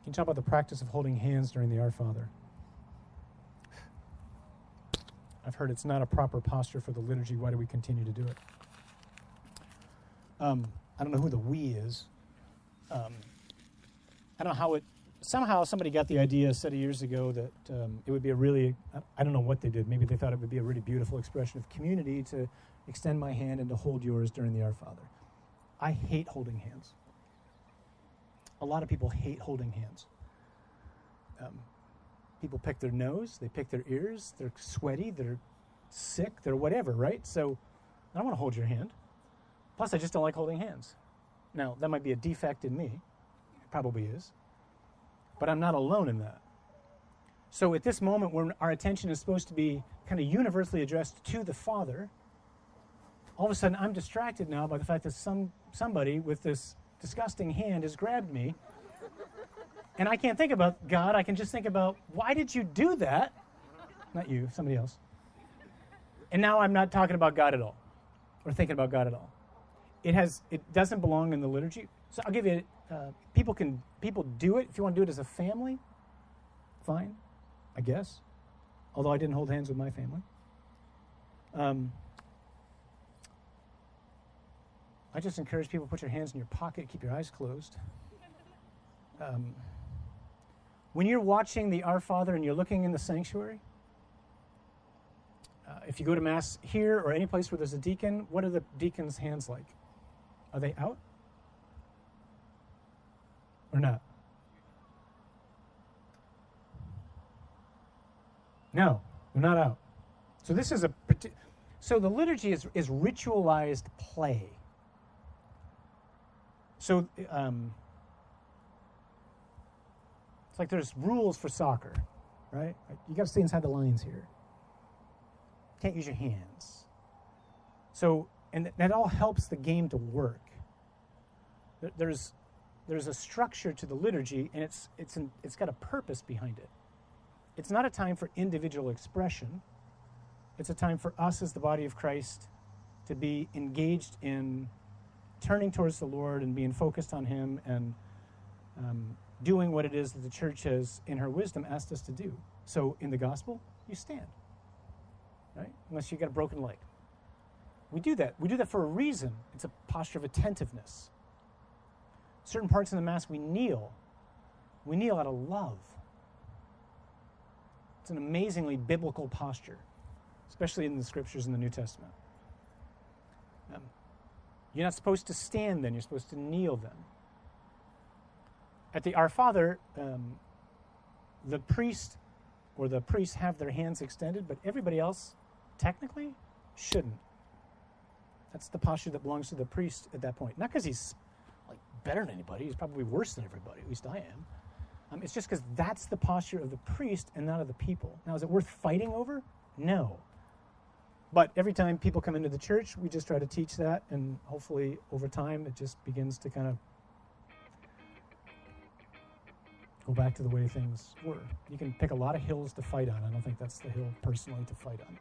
Can you talk about the practice of holding hands during the Our Father? I've heard it's not a proper posture for the liturgy. Why do we continue to do it? I don't know who the we is. I don't know how it... Somehow somebody got the idea a set of years ago that it would be a really... I don't know what they did. Maybe they thought it would be a really beautiful expression of community to extend my hand and to hold yours during the Our Father. I hate holding hands. A lot of people hate holding hands. People pick their nose, they pick their ears, they're sweaty, they're sick, they're whatever, right? So I don't want to hold your hand. Plus, I just don't like holding hands. Now, that might be a defect in me. It probably is. But I'm not alone in that. So at this moment when our attention is supposed to be kind of universally addressed to the Father, all of a sudden I'm distracted now by the fact that somebody with this disgusting hand has grabbed me, and I can't think about God. I can just think about, why did you do that? Not you, somebody else. And now I'm not talking about God at all, or thinking about God at all. It doesn't belong in the liturgy. So I'll give you, people do it. If you want to do it as a family, fine, I guess. Although I didn't hold hands with my family. I just encourage people to put your hands in your pocket, keep your eyes closed. When you're watching the Our Father and you're looking in the sanctuary, if you go to Mass here or any place where there's a deacon, what are the deacon's hands like? Are they out? Or not? No, they're not out. So this is so the liturgy is ritualized play. So it's like there's rules for soccer, right? You got to stay inside the lines here. Can't use your hands. So, and that all helps the game to work. There's a structure to the liturgy, and it's got a purpose behind it. It's not a time for individual expression. It's a time for us as the body of Christ to be engaged in turning towards the Lord and being focused on Him and doing what it is that the church has, in her wisdom, asked us to do. So in the gospel, you stand, right? Unless you got a broken leg. We do that. We do that for a reason. It's a posture of attentiveness. Certain parts in the Mass, we kneel. We kneel out of love. It's an amazingly biblical posture, especially in the Scriptures in the New Testament. You're not supposed to stand then. You're supposed to kneel then. At the Our Father, the priest or the priests have their hands extended, but everybody else, technically, shouldn't. That's the posture that belongs to the priest at that point. Not because he's like better than anybody. He's probably worse than everybody. At least I am. It's just because that's the posture of the priest and not of the people. Now, is it worth fighting over? No. But every time people come into the church, we just try to teach that, and hopefully over time it just begins to kind of go back to the way things were. You can pick a lot of hills to fight on. I don't think that's the hill personally to fight on.